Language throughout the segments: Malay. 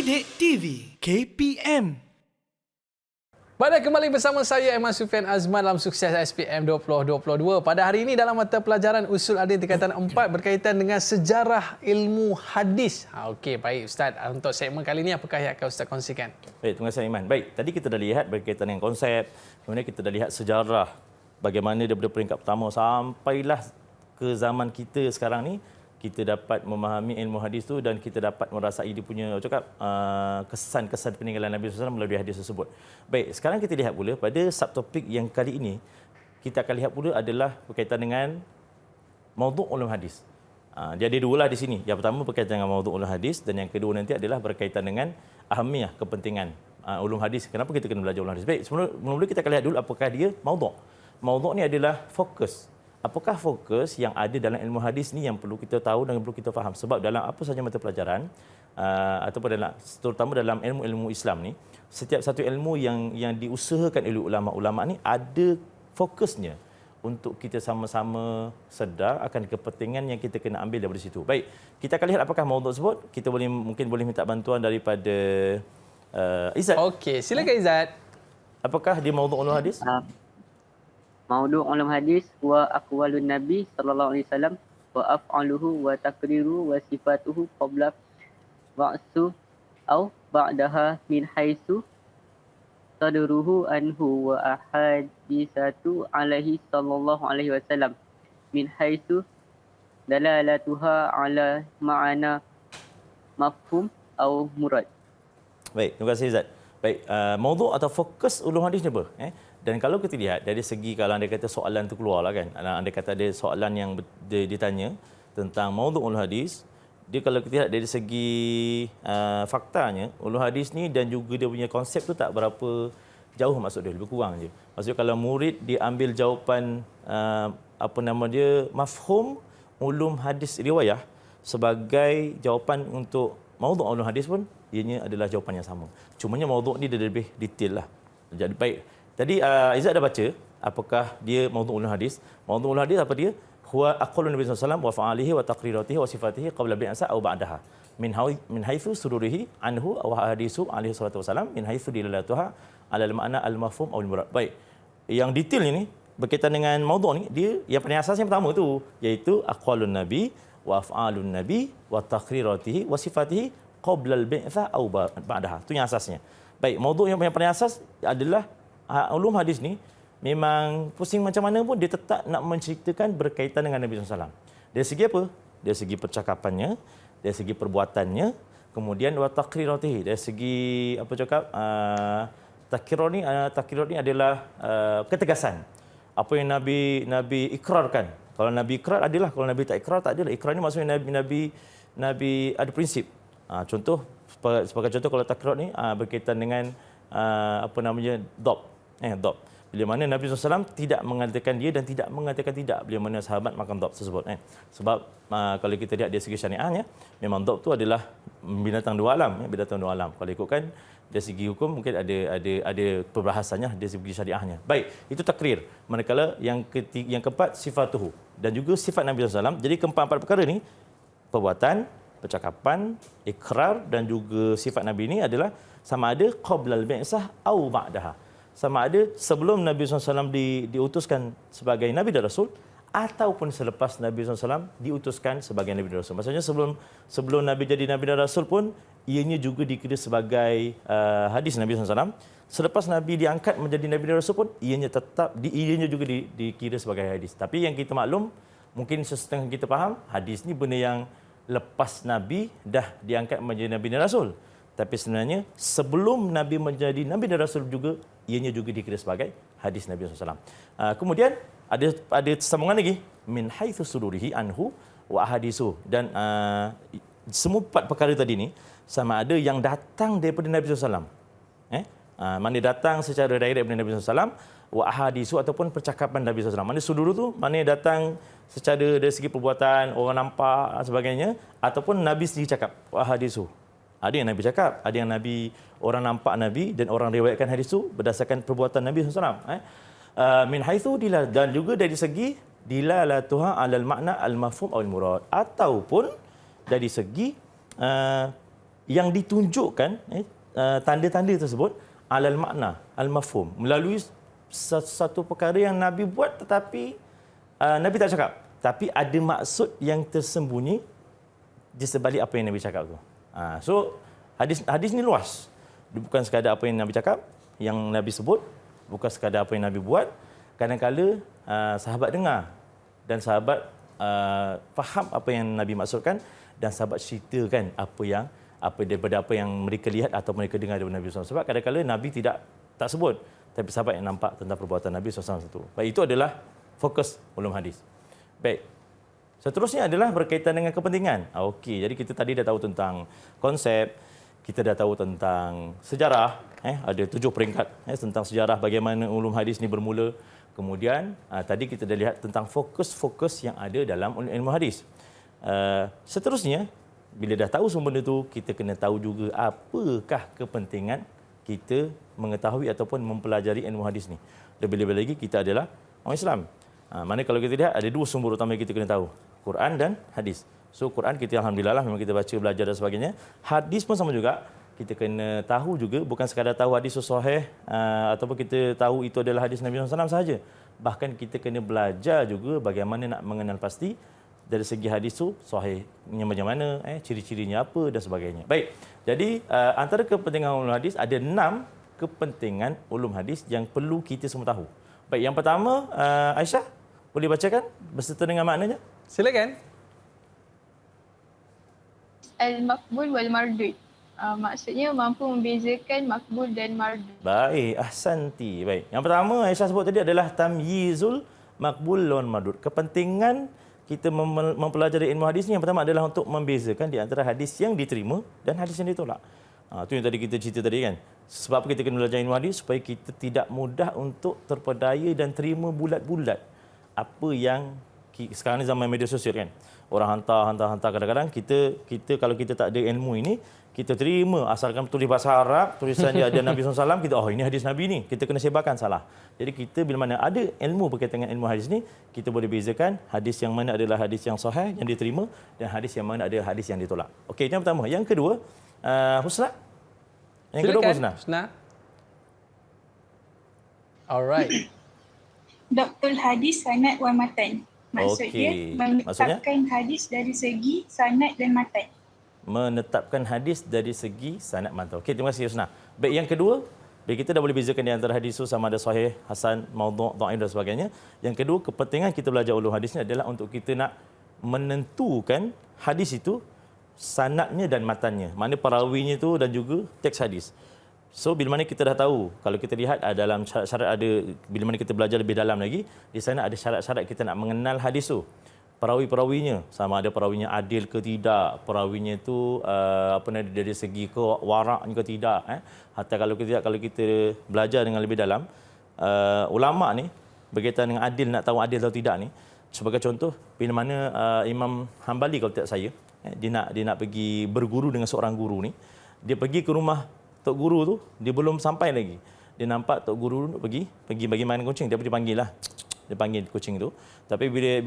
Didik TV KPM. Pada kembali bersama saya Aiman Sufian Azman dalam Sukses SPM 2022. Pada hari ini dalam mata pelajaran Usul Adil tingkatan 4 berkaitan dengan sejarah ilmu hadis. Okey, baik Ustaz. Untuk segmen kali ini apakah yang akan Ustaz kongsikan? Baik, terima kasih Aiman. Baik, tadi kita dah lihat berkaitan dengan konsep, kemudian kita dah lihat sejarah bagaimana daripada peringkat pertama sampailah ke zaman kita sekarang ni, kita dapat memahami ilmu hadis tu dan kita dapat merasai dia punya kesan-kesan peninggalan Nabi SAW melalui hadis tersebut. Baik, sekarang kita lihat pula pada subtopik yang kali ini, kita akan lihat pula adalah berkaitan dengan maudhu' ulum hadis. Dia ada dua lah di sini. Yang pertama berkaitan dengan maudhu' ulum hadis dan yang kedua nanti adalah berkaitan dengan ahamiyah, kepentingan ulum hadis. Kenapa kita kena belajar ulum hadis? Baik, sebelum kita akan lihat dulu apakah dia maudhu'. Maudhu' ni adalah fokus. Apakah fokus yang ada dalam ilmu hadis ni yang perlu kita tahu dan perlu kita faham? Sebab dalam apa sahaja mata pelajaran ataupun terutama dalam ilmu-ilmu Islam ni, setiap satu ilmu yang diusahakan oleh ulama-ulama ni ada fokusnya untuk kita sama-sama sedar akan kepentingan yang kita kena ambil daripada situ. Baik, kita akan lihat apakah maudhu' tersebut. Kita mungkin boleh minta bantuan daripada Izzat. Okey, silakan Izzat. Apakah dia maudhu' ulum hadis? Maudhu' ulum hadis wa aqwalun nabi sallallahu alaihi wasallam wa af'aluhu wa takriru wa sifatuhu qabla ba'su au ba'daha min haitsu sadruhu anhu wa ahadisatu alaihi sallallahu alaihi wasallam min haitsu dalalatuha ala ma'ana mafhum au murad. Baik, terima kasih Izzat. Baik, maudhu' atau fokus ulum hadis ni apa? Dan kalau kita lihat dari segi kalau anda kata soalan tu keluar lah kan. Anda kata ada soalan yang ditanya tentang maudhu' ulum hadis. Dia kalau kita lihat dari segi faktanya, ulum hadis ni dan juga dia punya konsep tu tak berapa jauh maksud dia, lebih kurang je. Maksudnya kalau murid dia ambil jawapan mafhum ulum hadis riwayah sebagai jawapan untuk maudhu' ulum hadis pun ianya adalah jawapan yang sama. Cumanya maudhu' ni dia lebih detail lah. Jadi baik. Tadi Izzat dah baca apakah dia maudhu' ulum hadis. Maudhu' ulum hadis apa dia? Huwa aqwalun Nabi sallallahu alaihi wasallam wa fa'alihi wa taqriratihi wa sifatihi qabla bi'sa aw ba'daha. Min haitsu sururihi anhu aw hadisu alaihi salatu wasallam min haitsu dilalatuha ala al-ma'na al-mafhum aw al-murad. Baik. Yang detail ini berkaitan dengan maudhu' ni, dia yang paling asas yang pertama tu iaitu aqwalun Nabi wa af'alun Nabi wa taqriratihi wa sifatihi qabla al-bi'sa aw ba'daha. Itu yang asasnya. Baik, maudhu' yang paling asas adalah ulum hadis ni memang pusing macam mana pun dia tetap nak menceritakan berkaitan dengan Nabi SAW. Dari segi apa? Dari segi percakapannya, dari segi perbuatannya, kemudian wa taqriratihi, dari segi takriro ni adalah ketegasan. Apa yang Nabi ikrarkan. Kalau Nabi ikrar adalah, kalau Nabi tak ikrar tak adalah. Ikrar ni maksudnya Nabi ada prinsip. Sebagai contoh kalau takriro ni berkaitan dengan dhab. Bila mana Nabi SAW tidak mengatakan dia dan tidak mengatakan tidak. Bila mana sahabat makan dhab tersebut. Sebab kalau kita lihat dari segi syariahnya, memang dhab tu adalah binatang dua alam. Binatang dua alam. Kalau ikutkan dari segi hukum mungkin ada perbahasannya dari segi syariahnya. Baik, itu takrir. Manakala yang keempat sifatuhu dan juga sifat Nabi SAW. Jadi keempat perkara ni, perbuatan, percakapan, ikrar dan juga sifat Nabi ini adalah sama ada qablal bi'sah au ba'daha. Sama ada sebelum Nabi SAW diutuskan sebagai Nabi dan Rasul ataupun selepas Nabi SAW diutuskan sebagai Nabi dan Rasul. Maksudnya sebelum Nabi jadi Nabi dan Rasul pun ianya juga dikira sebagai hadis Nabi SAW. Selepas Nabi diangkat menjadi Nabi dan Rasul pun ianya juga dikira sebagai hadis. Tapi yang kita maklum, mungkin setengah kita faham, hadis ni benda yang lepas Nabi dah diangkat menjadi Nabi dan Rasul. Tapi sebenarnya sebelum Nabi menjadi Nabi dan Rasul juga, ianya juga dikira sebagai hadis Nabi SAW. Kemudian ada sambungan lagi. Min haitsu sururihi anhu wa ahadisu. Dan semua empat perkara tadi ni sama ada yang datang daripada Nabi SAW. Mana datang secara direct daripada Nabi SAW, wa ahadisu ataupun percakapan Nabi SAW. Mana suduru tu, mana datang secara dari segi perbuatan, orang nampak sebagainya, ataupun Nabi sendiri cakap, wa ahadisu. Ada yang Nabi cakap, ada yang orang nampak Nabi dan orang riwayatkan hadis itu berdasarkan perbuatan Nabi SAW. Min haitsu dan juga dari segi dilalatuha alal makna al mafhum atau al murad, ataupun dari segi yang ditunjukkan tanda-tanda tersebut alal makna al-mafhum, melalui satu perkara yang Nabi buat tetapi Nabi tak cakap, tapi ada maksud yang tersembunyi di sebalik apa yang Nabi cakap tu. So hadis ni luas. Dia bukan sekadar apa yang Nabi cakap, yang Nabi sebut, bukan sekadar apa yang Nabi buat. Kadang-kala sahabat dengar dan sahabat faham apa yang Nabi maksudkan, dan sahabat ceritakan apa daripada apa yang mereka lihat atau mereka dengar daripada Nabi SAW. Sebab kadang-kala Nabi tak sebut, tapi sahabat yang nampak tentang perbuatan Nabi SAW itu. Baik, itu adalah fokus ulum hadis. Baik. Seterusnya adalah berkaitan dengan kepentingan. Okey, jadi kita tadi dah tahu tentang konsep, kita dah tahu tentang sejarah, ada 7 peringkat tentang sejarah bagaimana ulum hadis ni bermula. Kemudian tadi kita dah lihat tentang fokus-fokus yang ada dalam ilmu hadis. Seterusnya, bila dah tahu semua benda tu, kita kena tahu juga apakah kepentingan kita mengetahui ataupun mempelajari ilmu hadis ni. Lebih-lebih lagi kita adalah orang Islam. Mana kalau kita lihat ada 2 sumber utama yang kita kena tahu, Quran dan hadis. So Quran kita alhamdulillah memang kita baca, belajar dan sebagainya. Hadis pun sama juga. Kita kena tahu juga, bukan sekadar tahu hadis sahih ataupun kita tahu itu adalah hadis Nabi SAW sahaja. Bahkan kita kena belajar juga bagaimana nak mengenal pasti dari segi hadis tu sahihnya macam mana, ciri-cirinya apa dan sebagainya. Baik. Jadi antara kepentingan ulum hadis ada 6 kepentingan ulum hadis yang perlu kita semua tahu. Baik, yang pertama Aisyah boleh bacakan beserta dengan maknanya? Silakan. Al-maqbul wal mardud. Maksudnya mampu membezakan makbul dan mardud. Baik, ahsanti. Baik. Yang pertama Aisyah sebut tadi adalah tamyizul maqbul wal mardud. Kepentingan kita mempelajari ilmu hadis ni yang pertama adalah untuk membezakan di antara hadis yang diterima dan hadis yang ditolak. Itu yang tadi kita cerita tadi kan. Sebab kita kena belajar ilmu hadis supaya kita tidak mudah untuk terpedaya dan terima bulat-bulat apa yang sekarang ni zaman media sosial kan. Orang hantar kadang-kadang kita kalau kita tak ada ilmu ini, kita terima asalkan tulis bahasa Arab, tulisan dia ada Nabi SAW, kita ini hadis Nabi ni, kita kena sebarkan salah. Jadi kita bila mana ada ilmu berkaitan dengan ilmu hadis ni, kita boleh bezakan hadis yang mana adalah hadis yang sahih yang diterima dan hadis yang mana adalah hadis yang ditolak. Okey, itu yang pertama. Yang kedua, Husna. Yang Silakan, kedua Husna. Alright. Dabtul hadis, sanad wal matan. Maksudnya menetapkan hadis dari segi sanad dan matan. Menetapkan hadis dari segi sanad matan. Okey, terima kasih Husna. Baik, yang kedua, kita dah boleh bezakan di antara hadis itu sama ada sahih, hasan, maudhu', dhaif dan sebagainya. Yang kedua, kepentingan kita belajar ulum hadis ni adalah untuk kita nak menentukan hadis itu sanadnya dan matannya. Mana perawinya itu dan juga teks hadis. So bila mana kita dah tahu, kalau kita lihat dalam syarat-syarat ada, bila mana kita belajar lebih dalam lagi, di sana ada syarat-syarat kita nak mengenal hadis tu. Perawi-perawinya, sama ada perawinya adil ke tidak, perawinya itu dari segi waraknya ke tidak. Hatta kalau kita belajar dengan lebih dalam, ulama ni berkaitan dengan adil, nak tahu adil atau tidak ni. Sebagai contoh, bila mana Imam Hambali kalau tak saya, dia nak pergi berguru dengan seorang guru ni, dia pergi ke rumah Tok Guru tu, dia belum sampai lagi. Dia nampak Tok Guru pergi bagi makan kucing, dia panggil lah. Dia panggil kucing tu. Tapi bila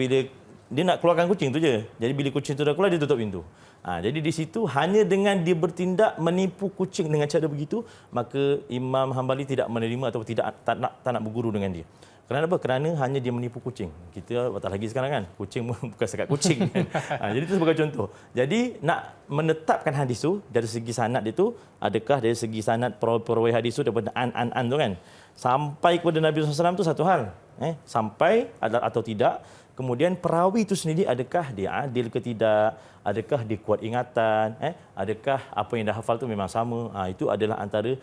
dia nak keluarkan kucing tu je. Jadi bila kucing tu dah keluar, dia tutup pintu. Jadi di situ hanya dengan dia bertindak menipu kucing dengan cara begitu, maka Imam Hambali tidak menerima atau tak nak berguru dengan dia. Kenapa? Kerana hanya dia menipu kucing. Kita tak lagi sekarang kan. Kucing bukan sekat kucing. Jadi itu sebagai contoh. Jadi nak menetapkan hadis tu dari segi sanad itu, adakah dari segi sanad perawi hadis tu daripada an tu kan. Sampai kepada Nabi SAW tu satu hal. Sampai atau tidak. Kemudian perawi itu sendiri adakah dia adil ke tidak? Adakah dia kuat ingatan? Adakah apa yang dah hafal tu memang sama? Itu adalah antara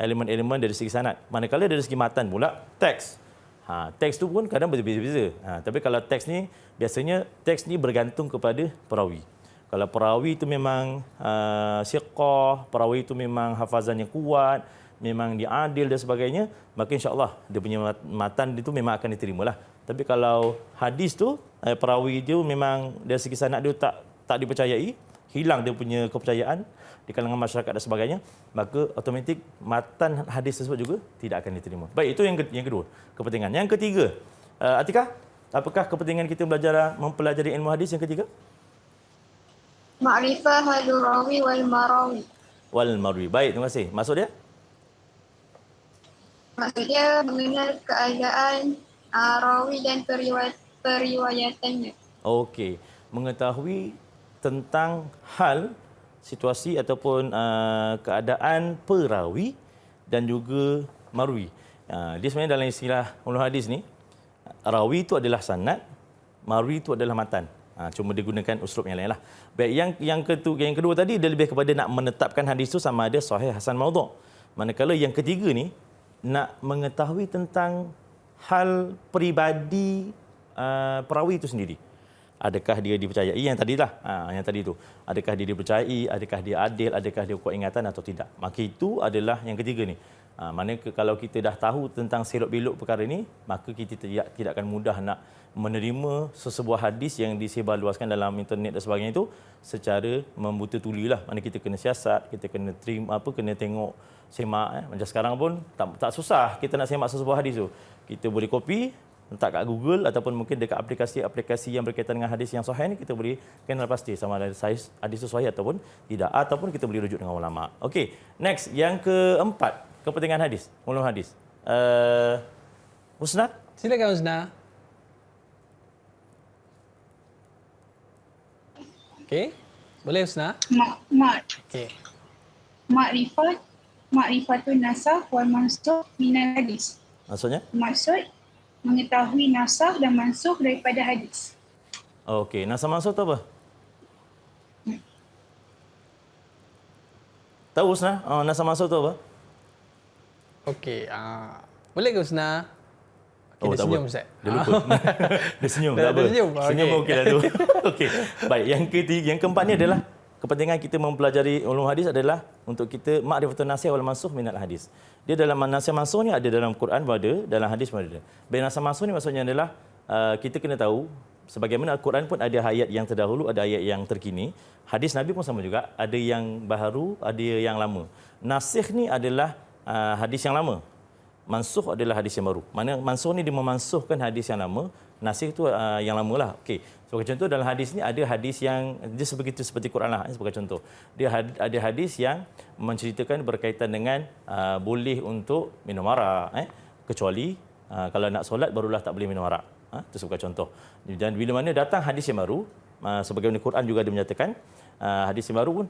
elemen-elemen dari segi sanad. Manakala dari segi matan pula, teks. Teks tu pun kadang berbeza-beza. Tapi kalau teks ni, biasanya teks ni bergantung kepada perawi. Kalau perawi itu memang siqah, perawi itu memang hafazannya kuat, memang dia adil dan sebagainya, maka insya-Allah dia punya matan itu memang akan diterimalah. Tapi kalau hadis tu, perawi dia memang dari segi sanad dia tak dipercayai, hilang dia punya kepercayaan di kalangan masyarakat dan sebagainya, maka automatik matan hadis tersebut juga tidak akan diterima. Baik, itu yang kedua, kepentingan. Yang ketiga, Atikah, apakah kepentingan kita mempelajari ilmu hadis yang ketiga? Ma'rifah halul rawi wal marawi. Wal marwi. Baik, terima kasih. Maksud dia? Maksudnya mengenal keadaan rawi dan periwayatannya. Okey. Mengetahui tentang hal, situasi ataupun keadaan perawi dan juga marwi. Dia sebenarnya dalam istilah ulum hadis ni, rawi itu adalah sanad, marwi itu adalah matan. Cuma digunakan uslub yang lain lah. Baik, yang kedua tadi dia lebih kepada nak menetapkan hadis itu sama ada sahih, hasan, maudhu'. Manakala yang ketiga ni nak mengetahui tentang hal peribadi perawi itu sendiri. Adakah dia dipercayai, yang tadilah, yang tadi tu. Adakah dia dipercayai, adakah dia adil, adakah dia kuat ingatan atau tidak. Maka itu adalah yang ketiga ni. Mana kalau kita dah tahu tentang selok-belok perkara ini, maka kita tidak akan mudah nak menerima sesebuah hadis yang disebarluaskan dalam internet dan sebagainya itu secara membuta tulilah. Mana kita kena siasat, kita kena terima kena tengok, semak. Macam sekarang pun tak susah kita nak semak sesebuah hadis tu. Kita boleh copy, letak kat Google ataupun mungkin dekat aplikasi-aplikasi yang berkaitan dengan hadis yang sahih ni, kita boleh kenal pasti sama ada hadis itu sahih ataupun tidak, ataupun kita boleh rujuk dengan ulama. Okey, next yang keempat, kepentingan hadis, ulum hadis. Husna? Silakan Husna. Okey. Boleh Husna? Okey. Ma'rifatun nasah wal mansukh minal hadis. Maksudnya? Maksud mengetahui nasah dan mansukh daripada hadis. Okey, nasah mansukh tu apa? Tahu Husna? Nasah mansukh tu apa? Okey. Boleh ke Husna? Okay, dia senyum Ustaz. Dia lupa. Dia senyum, tak apa. Dia senyum. Senyum okey dah tu. Okey. Baik, yang keempat ni adalah kepentingan kita mempelajari ulum hadis adalah untuk kita ma'rifatun nasih wal mansukh minal hadis. Dia dalam nasih mansukh ni ada dalam Quran pun ada, dalam hadis pun ada. Baik, nasih mansukh ni maksudnya adalah kita kena tahu sebagaimana Al-Quran pun ada ayat yang terdahulu, ada ayat yang terkini. Hadis Nabi pun sama juga, ada yang baharu, ada yang lama. Nasikh ni adalah hadis yang lama. Mansukh adalah hadis yang baru. Mana mansukh ni dia memansukhkan hadis yang lama, nasikh tu yang lama lah. Okey. Sebagai contoh dalam hadis ni ada hadis yang dia seperti Quran lah, sebagai contoh. Dia ada hadis yang menceritakan berkaitan dengan boleh untuk minum arak, kecuali kalau nak solat barulah tak boleh minum arak. Itu sebagai contoh. Dan bila mana datang hadis yang baru, sebagaimana Quran juga ada menyatakan hadis yang baru pun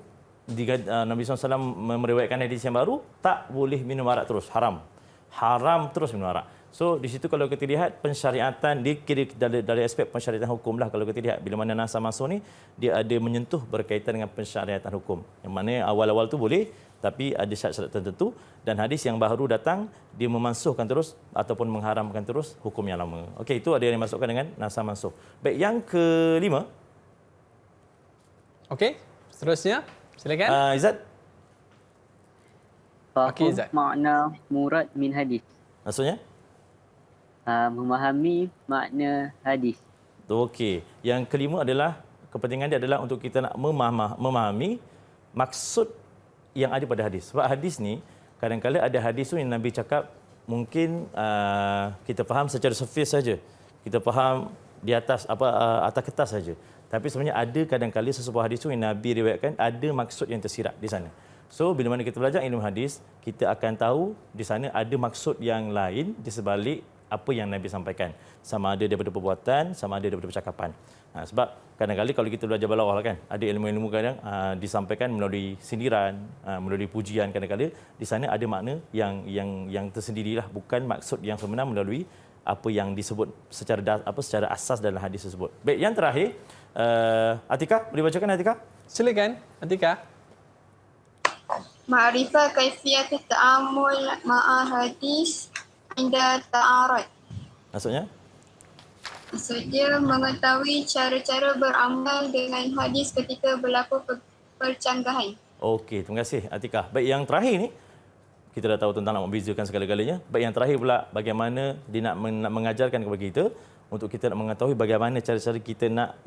Nabi SAW meriwayatkan hadis yang baru, tak boleh minum arak terus, haram terus minum arak. So di situ kalau kita lihat pensyariatan dari aspek pensyariatan hukum lah, kalau kita lihat bila mana nasah mansukh ni dia ada menyentuh berkaitan dengan pensyariatan hukum. Yang mana awal-awal tu boleh tapi ada syarat-syarat tertentu, dan hadis yang baru datang dia memansuhkan terus ataupun mengharamkan terus hukum yang lama. Okey, itu ada yang dimasukkan dengan nasah mansukh. Baik, yang kelima. Okey, seterusnya silakan. Izzat. Faham Izzat. makna murad min hadis. Maksudnya? Memahami makna hadis. Okey. Yang kelima adalah kepentingan dia adalah untuk kita nak memahami maksud yang ada pada hadis. Sebab hadis ni kadang-kadang ada hadis tu yang Nabi cakap mungkin kita faham secara surface saja. Kita faham di atas atas kertas saja. Tapi sebenarnya ada kadang-kadang sesebuah hadis tu yang Nabi riwayatkan ada maksud yang tersirat di sana. So bila mana kita belajar ilmu hadis, kita akan tahu di sana ada maksud yang lain di sebalik apa yang Nabi sampaikan. Sama ada daripada perbuatan, sama ada daripada percakapan. Sebab kadang-kadang kalau kita belajar balaghah kan, ada ilmu-ilmu kadang disampaikan melalui sindiran, melalui pujian, kadang-kadang di sana ada makna yang tersendirilah, bukan maksud yang sebenar melalui apa yang disebut secara asas dalam hadis tersebut. Baik, yang terakhir, Atika, boleh bacakan Atika? Silakan Atika. Ma'rifah kaifiyat ta'amul ma'a hadis inda ta'arad. Maksudnya? Maksudnya mengetahui cara-cara beramal dengan hadis ketika berlaku percanggahan. Okey, terima kasih Atika. Baik, yang terakhir ni kita dah tahu tentang nak membezakan segala-galanya. Baik, yang terakhir pula bagaimana dia nak mengajarkan kepada kita untuk kita nak mengetahui bagaimana cara-cara kita nak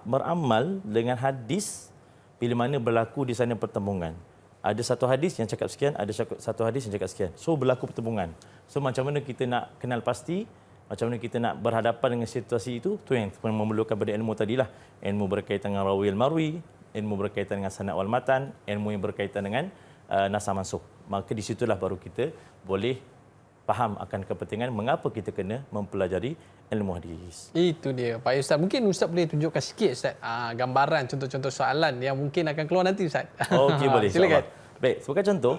beramal dengan hadis bila mana berlaku di sana pertembungan. Ada satu hadis yang cakap sekian, ada satu hadis yang cakap sekian. So berlaku pertembungan. So macam mana kita nak kenal pasti, macam mana kita nak berhadapan dengan situasi itu, tu yang memerlukan pada ilmu tadilah. Ilmu berkaitan dengan rawi al-marwi, ilmu berkaitan dengan sanad wal matan, ilmu yang berkaitan dengan nasah mansukh. Maka di situlah baru kita boleh faham akan kepentingan mengapa kita kena mempelajari ilmu hadis. Itu dia. Pak Ustaz, mungkin Ustaz boleh tunjukkan sikit Ustaz gambaran contoh-contoh soalan yang mungkin akan keluar nanti Ustaz. Okey, boleh. Silakan. Baik, sebagai contoh.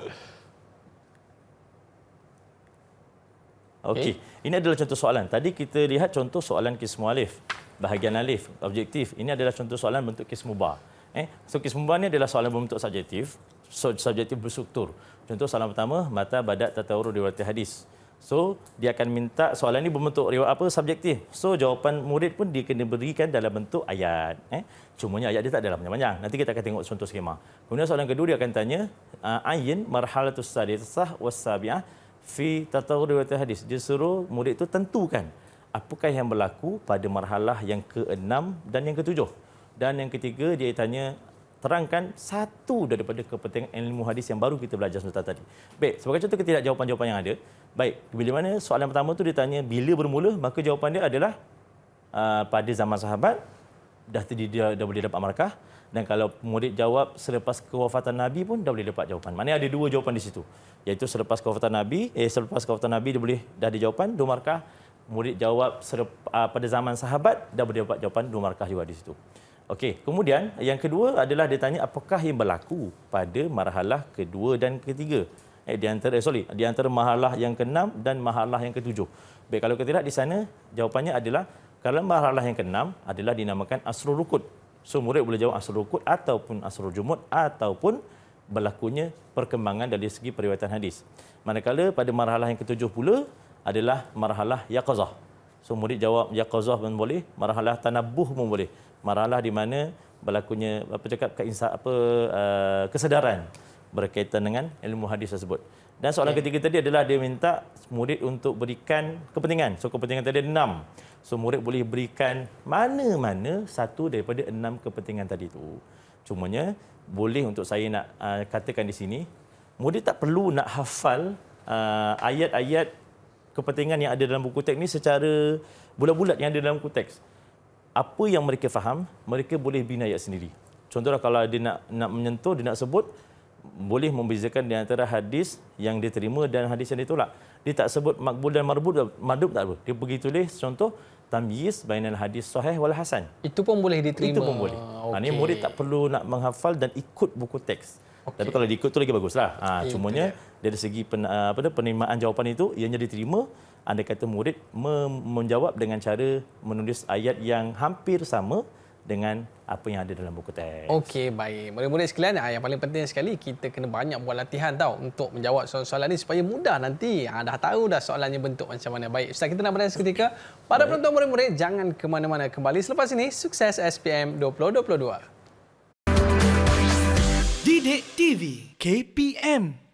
Okey, ini adalah contoh soalan. Tadi kita lihat contoh soalan qismu alif, bahagian alif, objektif. Ini adalah contoh soalan bentuk qismu ba. So qismu ba ni adalah soalan berbentuk subjektif, subjektif berstruktur. Contoh soalan pertama, mata badat tatawur riwayat hadis. So dia akan minta soalan ini berbentuk riwayat apa? Subjektif. So jawapan murid pun dia kena berikan dalam bentuk ayat. Cumanya ayat dia tak adalah panjang-panjang. Nanti kita akan tengok contoh skema. Kemudian soalan kedua dia akan tanya ayin marhalatus sadisah was-sabi'ah fi tatawur riwayat hadis. Dia suruh murid itu tentukan apakah yang berlaku pada marhalah yang ke-6 dan yang ke-7. Dan yang ketiga dia tanya terangkan satu daripada kepentingan ilmu hadis yang baru kita belajar sebentar tadi. Baik, sebagai contoh ketidakjawapan-jawapan yang ada. Baik, bila mana soalan pertama tu dia tanya bila bermula, maka jawapan dia adalah pada zaman sahabat dah boleh dapat markah. Dan kalau murid jawab selepas kewafatan Nabi pun dah boleh dapat jawapan. Maknanya ada dua jawapan di situ. Iaitu selepas kewafatan Nabi, dia dah ada jawapan 2 markah. Murid jawab pada zaman sahabat dah boleh dapat jawapan 2 markah juga di situ. Okey, kemudian yang kedua adalah dia tanya apakah yang berlaku pada marhalah kedua dan ketiga. Di antara marhalah yang ke-6 dan marhalah yang ke-7. Baik, kalau kita lihat di sana jawapannya adalah kalau marhalah yang ke-6 adalah dinamakan asrul rukun. So murid boleh jawab asrul rukun ataupun asrul jumud ataupun berlakunya perkembangan dari segi periwayatan hadis. Manakala pada marhalah yang ke-7 pula adalah marhalah yaqazah. So murid jawab yaqazah pun boleh, marhalah tanabbuh pun boleh. Marhalah di mana berlakunya kesedaran berkaitan dengan ilmu hadis tersebut. Dan soalan ketiga tadi adalah dia minta murid untuk berikan kepentingan. So kepentingan tadi ada 6. So murid boleh berikan mana-mana satu daripada 6 kepentingan tadi itu. Cumanya boleh untuk saya nak katakan di sini, murid tak perlu nak hafal ayat-ayat kepentingan yang ada dalam buku teks ni secara bulat-bulat yang ada dalam buku teks. Apa yang mereka faham, mereka boleh bina ayat sendiri. Contohnya kalau dia nak menyentuh, dia nak sebut, boleh membezakan di antara hadis yang dia terima dan hadis yang ditolak. Dia tak sebut makbul dan mardud tak apa. Dia pergi tulis contoh tamyiz bainal hadis sahih wal hasan. Itu pun boleh diterima. Itu pun boleh. Ini murid tak perlu nak menghafal dan ikut buku teks. Tapi kalau diikut tu lagi baguslah. Cumanya dari segi penerimaan jawapan itu ianya diterima andai kata murid menjawab dengan cara menulis ayat yang hampir sama dengan apa yang ada dalam buku teks. Okey, baik. Murid-murid sekalian, yang paling penting sekali kita kena banyak buat latihan untuk menjawab soalan-soalan ni supaya mudah nanti. Dah tahu dah soalannya bentuk macam mana. Baik, Ustaz, kita nak berehat seketika. Para penonton murid-murid, jangan ke mana-mana. Kembali selepas ini, sukses SPM 2022. Didik TV KPM